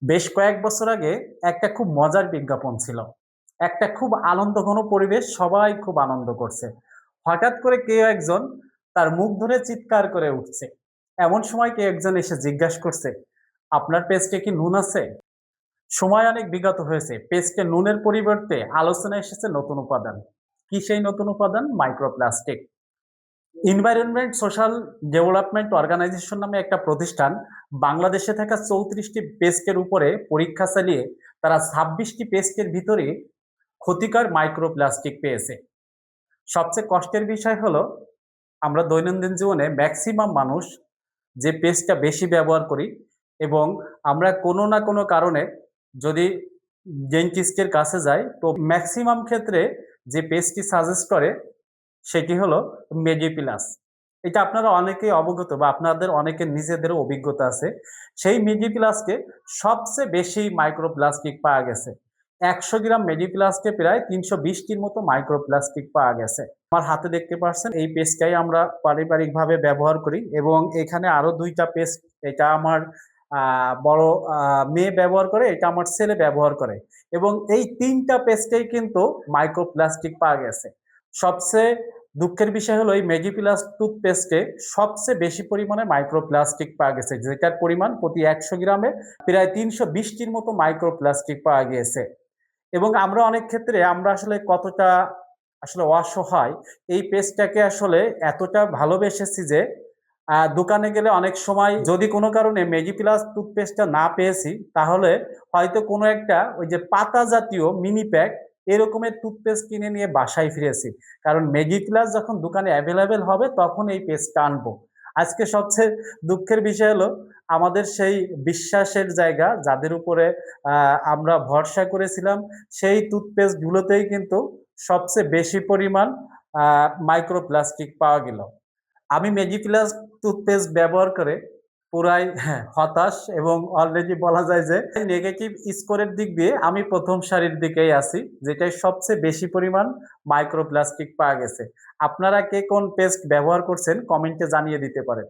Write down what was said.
বেশ কয়েক বছর আগে একটা খুব মজার বিজ্ঞাপন ছিল। একটা খুব আনন্দঘন পরিবেশ, সবাই খুব আনন্দ করছে। হঠাৎ করে কেউ একজন তার মুখ ধরে চিৎকার করে উঠছে। এমন সময় কেউ একজন এসে জিজ্ঞাসা করছে, "আপনার পেস্টে কি নুন আছে?" সময় অনেক বিগত হয়েছে। পেস্টে নুনের পরিবর্তে আলোচনায় এসেছে নতুন উপাদান। কি সেই নতুন উপাদান? Microplastic. Environment social development organisation নামে একটা প্রতিষ্ঠান বাংলাদেশে থাকা ৩৪টি পেস্টের উপরে পরীক্ষা চালিয়ে তারা ২৬টি পেস্টের ভিতরে ক্ষতিকর মাইক্রোপ্লাস্টিক পেয়েছে। সবচেয়ে কষ্টের বিষয় হলো আমরা দৈনন্দিন জীবনে ম্যাক্সিমাম মানুষ যে পেস্টটা বেশি ব্যবহার করি এবং আমরা কোনো না কোনো কারণে যদি ডেন্টিস্টের কাছে যাই, তো ম্যাক্সিমাম ক্ষেত্রে যে পেস্টটি সাজেস্ট করে সেটি হলো মেডিপ্লাস। এটা আপনারা অনেকেই অবগত বা আপনাদের অনেকের নিজেদেরও অভিজ্ঞতা আছে। সেই মেডিপ্লাসকে সবচেয়ে বেশি মাইক্রোপ্লাস্টিক পাওয়া গেছে। ১০০ গ্রাম মেডিপ্লাস্টে প্রায় ৩২০ টির মতো মাইক্রোপ্লাস্টিক পাওয়া গেছে। আমার হাতে দেখতে পাচ্ছেন এই পেস্টটাই আমরা পারিবারিকভাবে ব্যবহার করি এবং এখানে আরো ২ টা পেস্ট, এটা আমার বড় মেয়ে ব্যবহার করে, এটা আমার ছেলে ব্যবহার করে এবং এই ৩ টা পেস্টেই কিন্তু মাইক্রোপ্লাস্টিক পাওয়া গেছে। সবচেয়ে দুঃখের বিষয় হলো এই মেডিপ্লাস টুথপেস্টে সবচেয়ে বেশি পরিমাণে মাইক্রোপ্লাস্টিক পাওয়া গেছে, যেটার পরিমাণ প্রতি ১০০ গ্রামে প্রায় ৩২০ টির মতো মাইক্রোপ্লাস্টিক পাওয়া গিয়েছে। এবং আমরা অনেক ক্ষেত্রে আমরা আসলে কতটা আসলে অসহায়, এই পেস্টটাকে আসলে এতটা ভালোবেসেছি যে দোকানে গেলে অনেক সময় যদি কোনো কারণে মেডিপ্লাস টুথপেস্টটা না পেয়েছি, তাহলে হয়তো কোনো একটা ওই যে পাতা জাতীয় মিনি প্যাক এরকমের টুথপেস্ট কিনে নিয়ে বাসায় ফিরেছি। কারণ মেডিপ্লাস যখন দোকানে এভেইলেবল হবে তখন এই পেস্টটা আনবো। আজকে সবচেয়ে দুঃখের বিষয় হলো আমাদের সেই বিশ্বাসের জায়গা যাদের উপরে আমরা ভরসা করেছিলাম, সেই টুথপেস্ট গুলোতেই কিন্তু সবচেয়ে বেশি পরিমাণ মাইক্রোপ্লাস্টিক পাওয়া গেল। আমি মেডিপ্লাস টুথপেস্ট ব্যবহার করে পুরাই হতাশ এবং অলরেডি বলা যায় যে নেগেটিভ স্কোরের দিক দিয়ে আমি ১ম সারির দিকেই আছি, যেটায় সবচেয়ে বেশি পরিমাণ মাইক্রোপ্লাস্টিক পাওয়া গেছে। আপনারা কে কোন পেস্ট ব্যবহার করছেন কমেন্টে জানিয়ে দিতে পারেন।